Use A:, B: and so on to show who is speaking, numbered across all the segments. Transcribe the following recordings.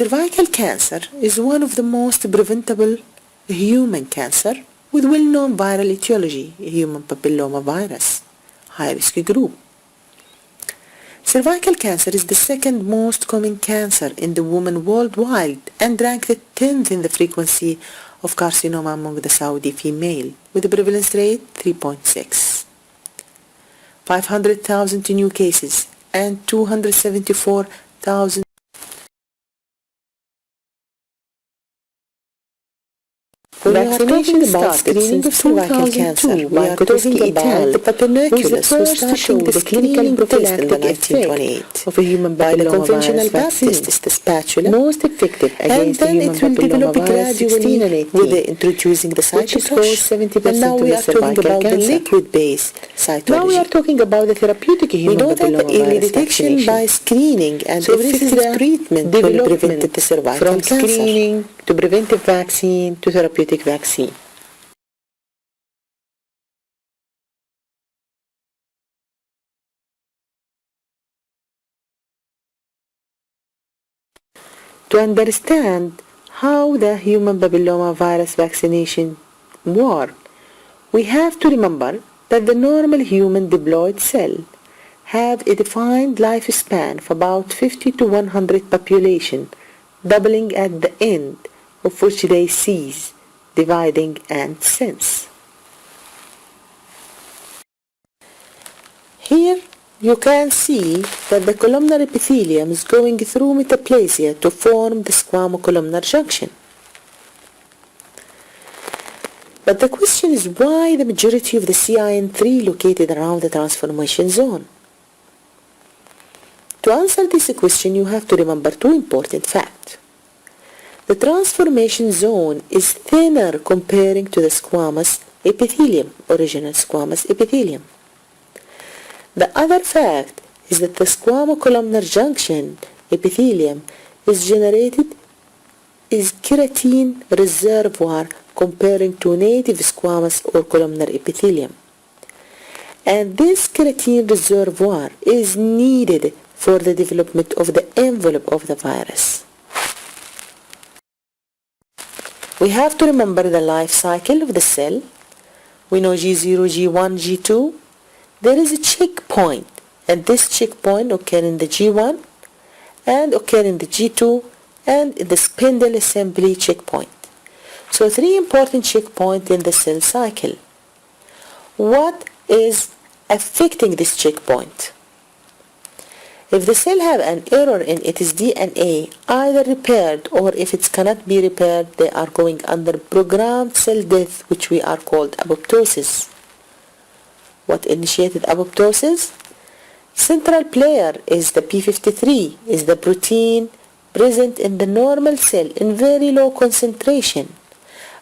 A: cervical cancer is one of the most preventable human cancer with well-known viral etiology, human papillomavirus, high-risk group. Cervical cancer is the second most common cancer in the women worldwide and ranked 10th in the frequency of carcinoma among the Saudi female, with a prevalence rate 3.6. 500,000 new cases and 274,000. Vaccination about screening of cervical cancer. We are talking about the Papillomavirus, who was the first to show the clinical prophylactic effect of a human papillomavirus vaccine. Test is the spatula, most effective against the human papillomavirus 16 and 18, with introducing the cytokine, 70% and now we are talking about the liquid-based cytology. Now we are talking about the therapeutic human papillomavirus early detection by screening and effective treatment will prevent the cervical cancer. From screening to preventive vaccine to therapeutic vaccine. To understand how the human papillomavirus vaccination works, we have to remember that the normal human diploid cell have a defined lifespan of about 50 to 100 population, doubling at the end, of which they cease dividing and sense. Here you can see that the columnar epithelium is going through metaplasia to form the squamocolumnar junction. But the question is why the majority of the CIN3 located around the transformation zone? To answer this question, you have to remember two important facts. The transformation zone is thinner comparing to the squamous epithelium, original squamous epithelium. The other fact is that the squamocolumnar junction epithelium is keratin reservoir comparing to native squamous or columnar epithelium. And this keratin reservoir is needed for the development of the envelope of the virus. We have to remember the life cycle of the cell. We know G0, G1, G2. There is a checkpoint, and this checkpoint occurs in the G1 and occurs in the G2 and in the spindle assembly checkpoint. So three important checkpoints in the cell cycle. What is affecting this checkpoint? If the cell have an error in its DNA, either repaired or if it cannot be repaired, they are going under programmed cell death, which we are called apoptosis. What initiated apoptosis? Central player is the P53, is the protein present in the normal cell in very low concentration.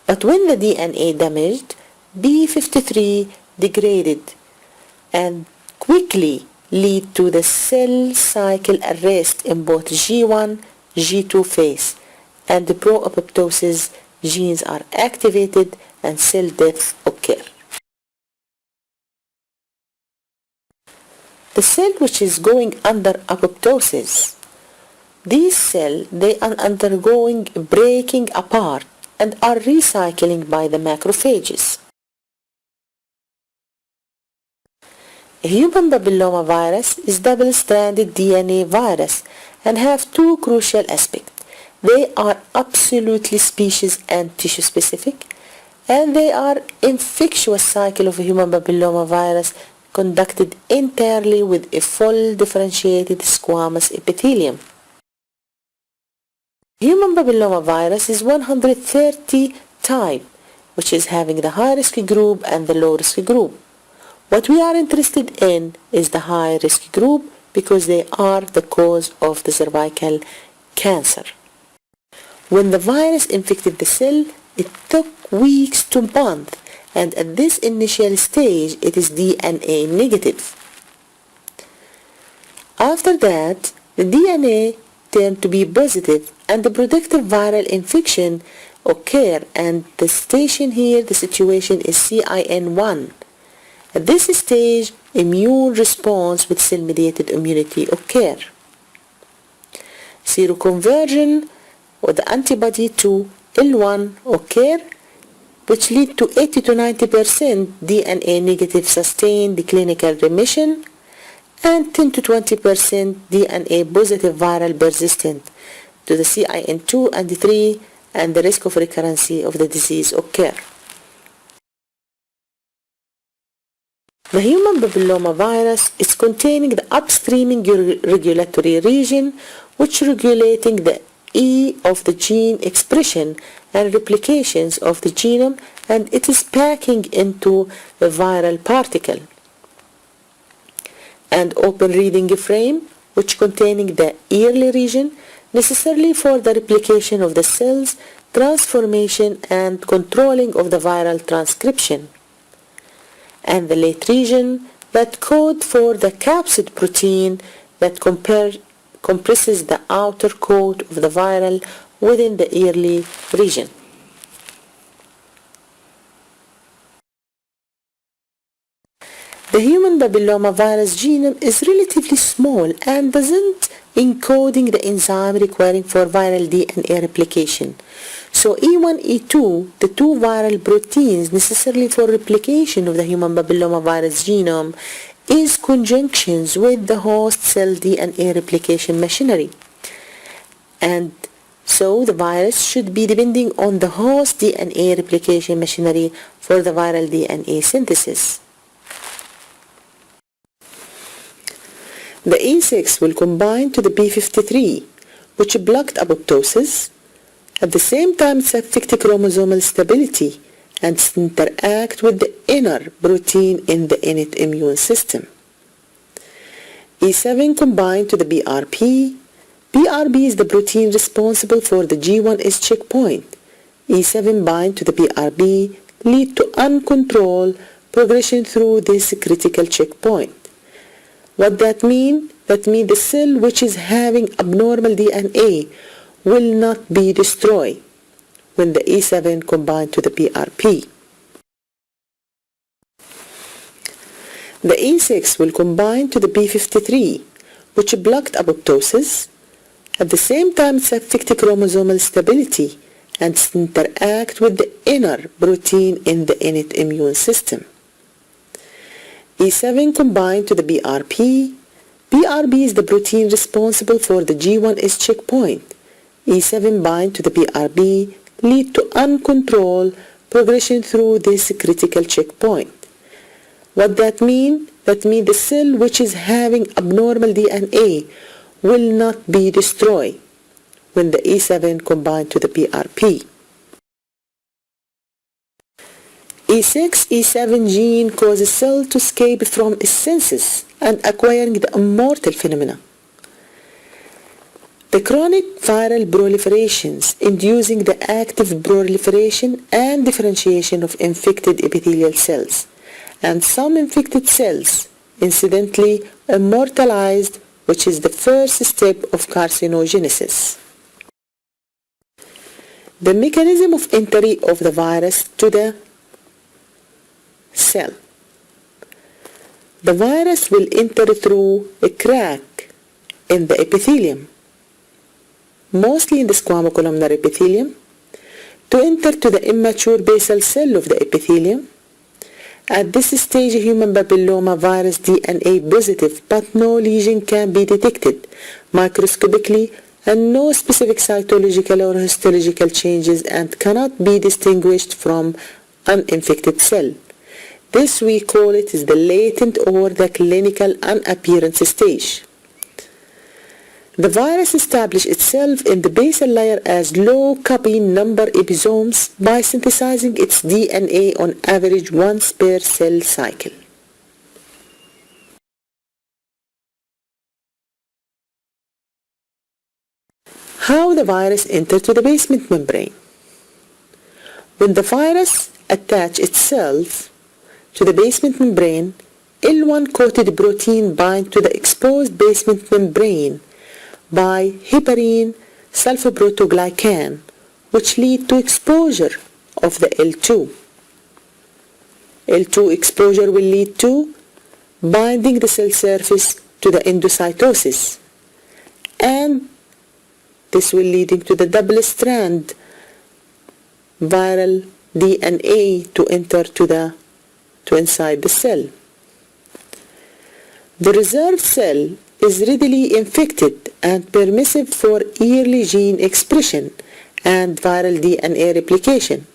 A: But when the DNA damaged, P53 degraded and quickly lead to the cell cycle arrest in both G1, G2 phase, and the pro-apoptosis genes are activated and cell death occur. The cell which is going under apoptosis, these cells, they are undergoing breaking apart and are recycling by the macrophages. A human papillomavirus is double-stranded DNA virus and have two crucial aspects. They are absolutely species and tissue-specific, and they are infectious cycle of a human papillomavirus conducted entirely with a full differentiated squamous epithelium. Human papillomavirus is 130 type, which is having the high-risk group and the low-risk group. What we are interested in is the high-risk group because they are the cause of the cervical cancer. When the virus infected the cell, it took weeks to months, and at this initial stage, it is DNA negative. After that, the DNA turned to be positive, and the protective viral infection occur, and the situation here, the situation is CIN1. At this stage, immune response with cell-mediated immunity occur. Seroconversion or the antibody to L1 occur, which lead to 80 to 90% DNA negative sustained clinical remission and 10 to 20% DNA positive viral persistent to the CIN2 and 3, and the risk of recurrence of the disease occur. The human papillomavirus is containing the upstreaming regulatory region which regulating the E of the gene expression and replications of the genome, and it is packing into a viral particle. And open reading frame which containing the early region necessarily for the replication of the cells, transformation and controlling of the viral transcription. And the late region that code for the capsid protein that compresses the outer coat of the viral within the early region. The human papillomavirus genome is relatively small and doesn't encoding the enzyme requiring for viral DNA replication. So E1, E2, the two viral proteins necessarily for replication of the human papillomavirus genome, is conjunctions with the host cell DNA replication machinery. And so the virus should be depending on the host DNA replication machinery for the viral DNA synthesis. The E6 will combine to the P53, which blocked apoptosis. At the same time, it affects chromosomal stability and interact with the inner protein in the innate immune system. E7 combined to the BRP. BRB is the protein responsible for the G1S checkpoint. E7 bind to the BRB lead to uncontrolled progression through this critical checkpoint. What that mean? That means the cell which is having abnormal DNA will not be destroyed when the E7 combined to the BRP. The E6 will combine to the P53, which blocked apoptosis. At the same time, it affects chromosomal stability and interact with the inner protein in the innate immune system. E7 combined to the BRP. BRB is the protein responsible for the G1S checkpoint. E7 bind to the BRB lead to uncontrolled progression through this critical checkpoint. What that mean? That means the cell which is having abnormal DNA will not be destroyed when the E7 combined to the BRP. E6, E7 gene causes cell to escape from senescence and acquiring the immortal phenomena. The chronic viral proliferations inducing the active proliferation and differentiation of infected epithelial cells, and some infected cells incidentally immortalized, which is the first step of carcinogenesis. The mechanism of entry of the virus to the cell. The virus will enter through a crack in the epithelium, mostly in the squamocolumnar epithelium, to enter to the immature basal cell of the epithelium. At this stage, human papillomavirus DNA positive, but no lesion can be detected microscopically, and no specific cytological or histological changes, and cannot be distinguished from uninfected cell. This we call it is the latent or the clinical unappearance stage. The virus establishes itself in the basal layer as low copy number episomes by synthesizing its DNA on average once per cell cycle. How the virus enters to the basement membrane. When the virus attaches itself to the basement membrane, L1 coated protein bind to the exposed basement membrane by heparin sulfoprotoglycan, which lead to exposure of the L2. L2 exposure will lead to binding the cell surface to the endocytosis, and This will leading to the double-strand viral DNA to enter to inside the cell. The reserved cell is readily infected and permissive for early gene expression and viral DNA replication,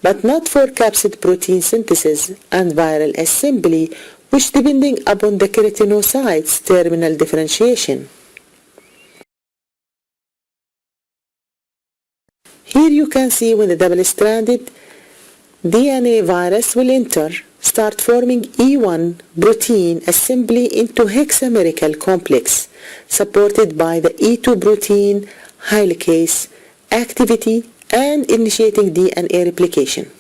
A: but not for capsid protein synthesis and viral assembly, which depending upon the keratinocyte's terminal differentiation. Here you can see when the double-stranded DNA virus will enter, start forming E1 protein assembly into hexamerical complex, supported by the E2 protein helicase activity and initiating DNA replication.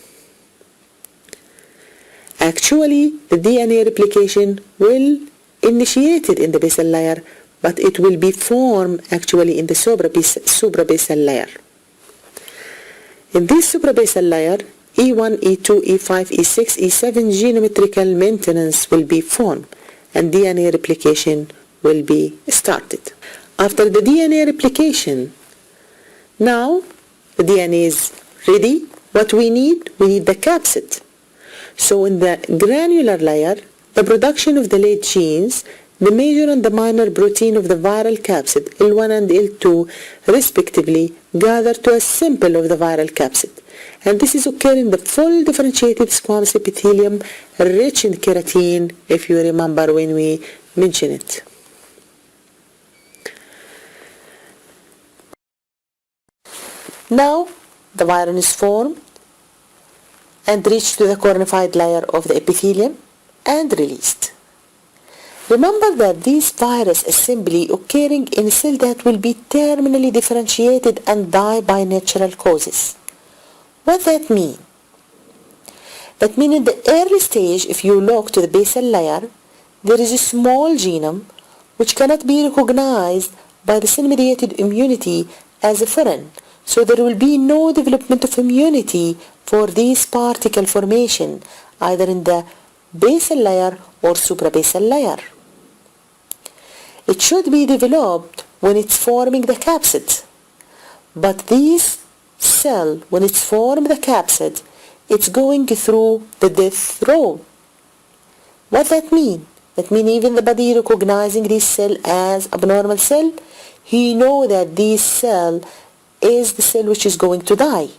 A: Actually, the DNA replication will initiate it in the basal layer, but it will be formed actually in the suprabasal layer. In this suprabasal layer, E1, E2, E5, E6, E7 geometrical maintenance will be formed and DNA replication will be started. After the DNA replication, now the DNA is ready. What we need the capsid. So in the granular layer, the production of the late genes, the major and the minor protein of the viral capsid, L1 and L2, respectively, gather to a sample of the viral capsid. And this is occurring in the full differentiated squamous epithelium rich in keratin, if you remember when we mentioned it. Now, the virus is formed and reached to the cornified layer of the epithelium and released. Remember that this virus assembly occurring in a cell that will be terminally differentiated and die by natural causes. What that mean? That means in the early stage, if you look to the basal layer, there is a small genome which cannot be recognized by the cell-mediated immunity as a foreign. So there will be no development of immunity for this particle formation, either in the basal layer or suprabasal layer. It should be developed when it's forming the capsid. But this cell, when it's formed the capsid, it's going through the death row. What that mean? That mean even the body recognizing this cell as abnormal cell, he know that this cell is the cell which is going to die,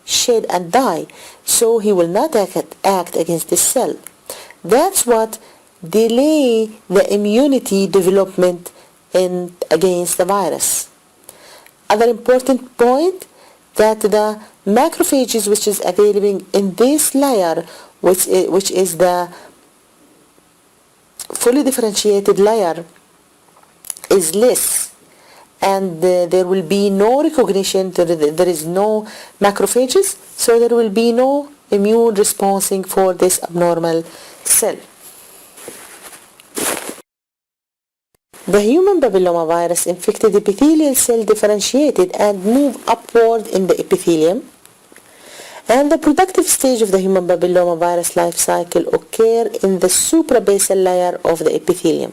A: shed and die. So he will not act against this cell. That's what delay the immunity development against the virus. Other important point, that the macrophages which is available in this layer, which is the fully differentiated layer, is less, and there will be no recognition, there is no macrophages, so there will be no immune responding for this abnormal cell. The human papillomavirus infected epithelial cell differentiated and move upward in the epithelium, and the productive stage of the human papillomavirus life cycle occur in the suprabasal layer of the epithelium,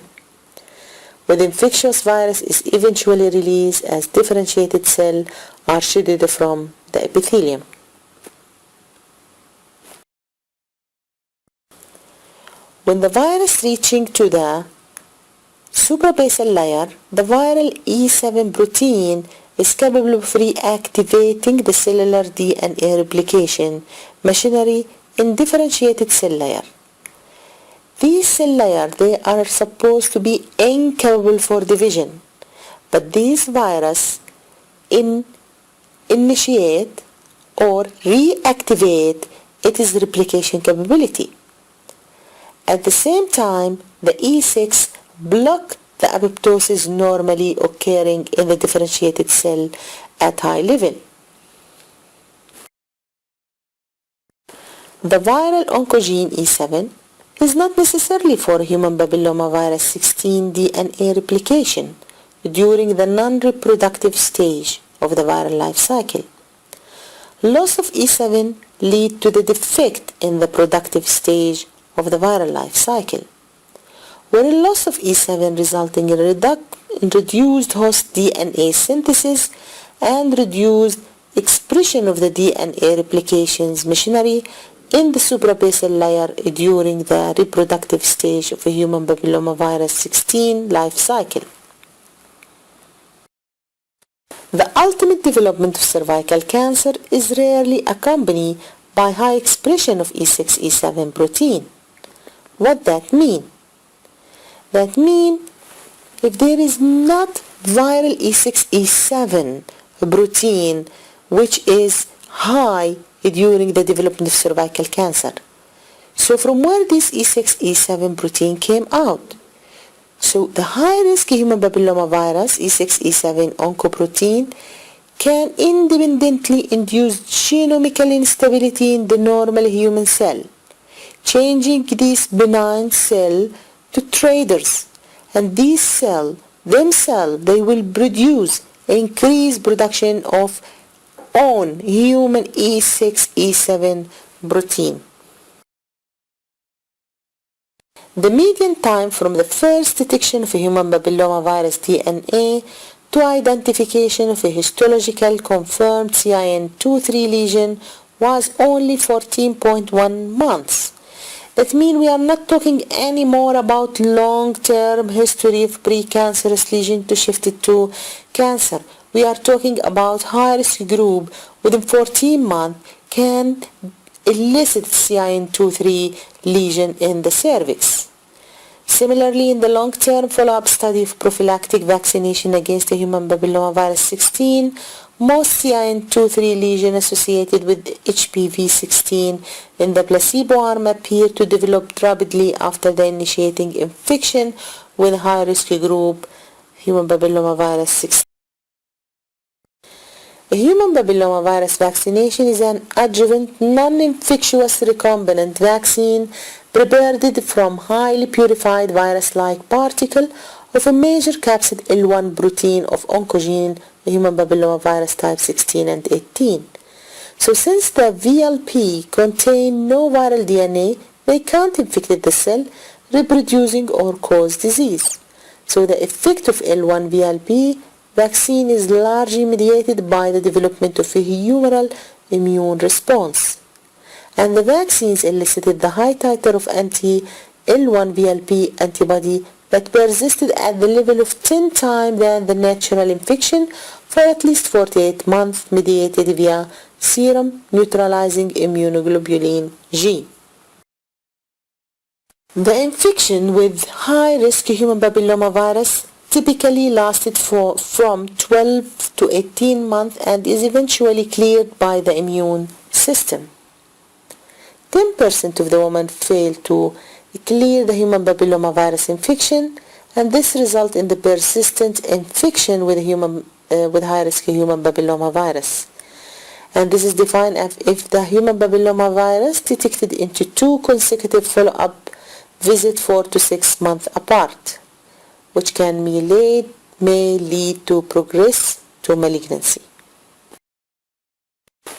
A: where the infectious virus is eventually released as differentiated cells are shedded from the epithelium. When the virus reaching to the suprabasal layer, the viral E7 protein is capable of reactivating the cellular DNA replication machinery in differentiated cell layer. These cell layers, they are supposed to be incapable for division, but this virus initiate or reactivate its replication capability. At the same time, the E6 block the apoptosis normally occurring in the differentiated cell at high level. The viral oncogene E7 is not necessarily for human papillomavirus 16 DNA replication during the non-reproductive stage of the viral life cycle. Loss of E7 lead to the defect in the productive stage of the viral life cycle, where a loss of E7 resulting in reduced host DNA synthesis and reduced expression of the DNA replications machinery in the suprabasal layer during the reproductive stage of a human papillomavirus 16 life cycle. The ultimate development of cervical cancer is rarely accompanied by high expression of E6-E7 protein. What that mean? That mean if there is not viral E6-E7 protein which is high during the development of cervical cancer. So from where this E6-E7 protein came out? So the high-risk human papillomavirus E6-E7 oncoprotein can independently induce genomical instability in the normal human cell, changing this benign cell to traders, and these cells themselves they will produce increased production of own human E6-E7 protein. The median time from the first detection of a human papillomavirus DNA to identification of a histological confirmed CIN23 lesion was only 14.1 months. That means we are not talking anymore about long-term history of precancerous lesion to shift it to cancer. We are talking about high-risk group within 14 months can elicit CIN23 lesion in the cervix. Similarly, in the long-term follow-up study of prophylactic vaccination against the human papillomavirus 16, most CIN23 lesions associated with HPV-16 in the placebo arm appear to develop rapidly after the initiating infection with high-risk group human papillomavirus 16. A human papillomavirus vaccination is an adjuvant, non-infectious recombinant vaccine prepared from highly purified virus-like particle of a major capsid L1 protein of oncogene human papillomavirus type 16 and 18. So since the VLP contain no viral DNA, they can't infect the cell, reproducing or cause disease. So the effect of L1 VLP vaccine is largely mediated by the development of a humoral immune response. And the vaccines elicited the high titer of anti-L1 VLP antibody that persisted at the level of 10 times than the natural infection for at least 48 months, mediated via serum neutralizing immunoglobulin G. The infection with high-risk human papillomavirus typically lasted from 12 to 18 months and is eventually cleared by the immune system. 10% of the women fail to clear the human papillomavirus infection, and this results in the persistent infection with high-risk human papillomavirus. And this is defined as if the human papillomavirus detected into 2 consecutive follow-up visits 4 to 6 months apart, which may lead to progress to malignancy.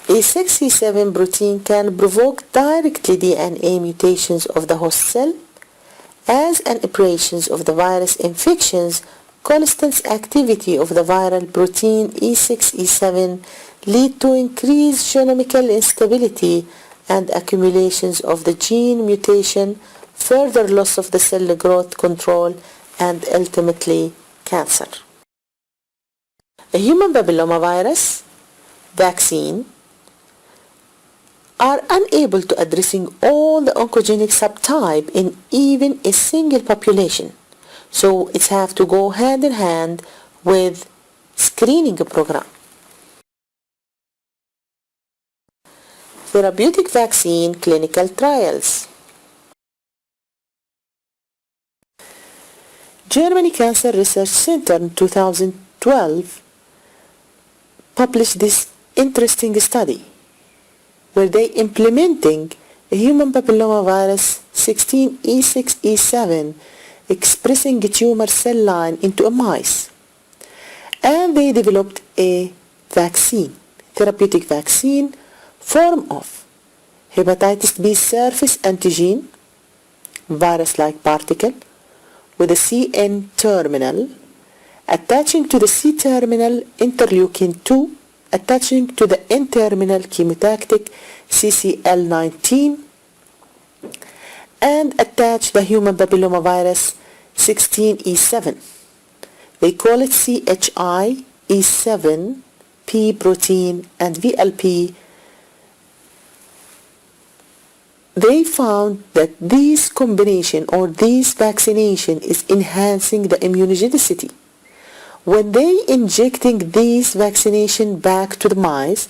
A: E6-E7 protein can provoke directly DNA mutations of the host cell. As an operations of the virus infections, constant activity of the viral protein E6-E7 lead to increased genomical instability and accumulations of the gene mutation, further loss of the cell growth control, and ultimately cancer. A human papillomavirus vaccine are unable to addressing all the oncogenic subtype in even a single population. So it have to go hand in hand with screening program. Therapeutic vaccine clinical trials. Germany Cancer Research Center in 2012 published this interesting study where they implementing a human papillomavirus 16 E6-E7 expressing a tumor cell line into a mice, and they developed a vaccine, therapeutic vaccine form of hepatitis B surface antigen, virus-like particle with a CN terminal attaching to the C-terminal interleukin-2, attaching to the N-terminal chemotactic CCL19, and attach the human papillomavirus 16E7. They call it CHI, E7, P protein, and VLP. They found that this combination or this vaccination is enhancing the immunogenicity. When they injecting this vaccination back to the mice,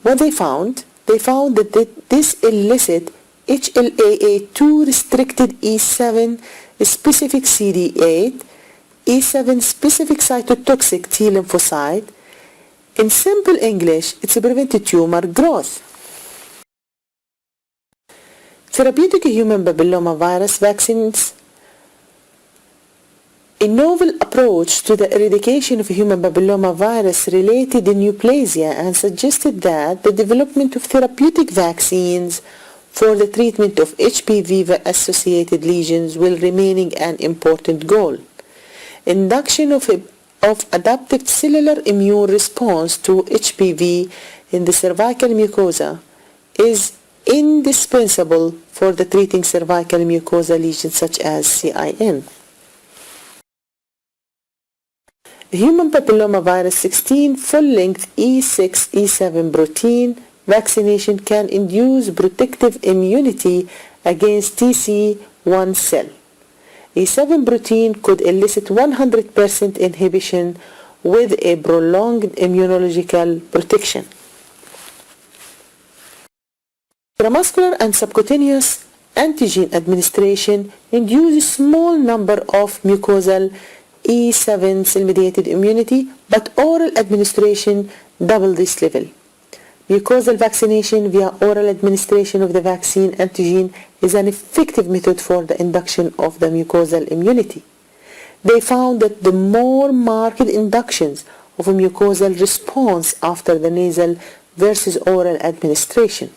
A: what they found that this elicit HLA-A2 restricted E7 specific CD8, E7 specific cytotoxic T lymphocyte. In simple English, it's a preventive tumor growth. Therapeutic human papillomavirus vaccines, a novel approach to the eradication of human papillomavirus-related neoplasia, and suggested that the development of therapeutic vaccines for the treatment of HPV-associated lesions will remain an important goal. Induction of adaptive cellular immune response to HPV in the cervical mucosa is indispensable for the treating cervical mucosa lesions such as CIN. Human papillomavirus 16 full-length E6, E7 protein vaccination can induce protective immunity against TC1 cell. E7 protein could elicit 100% inhibition with a prolonged immunological protection. Intramuscular and subcutaneous antigen administration induces a small number of mucosal E7 cell-mediated immunity, but oral administration double this level. Mucosal vaccination via oral administration of the vaccine antigen is an effective method for the induction of the mucosal immunity. They found that the more marked inductions of a mucosal response after the nasal versus oral administration.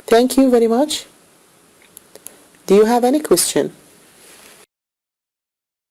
A: Thank you very much. Do you have any question?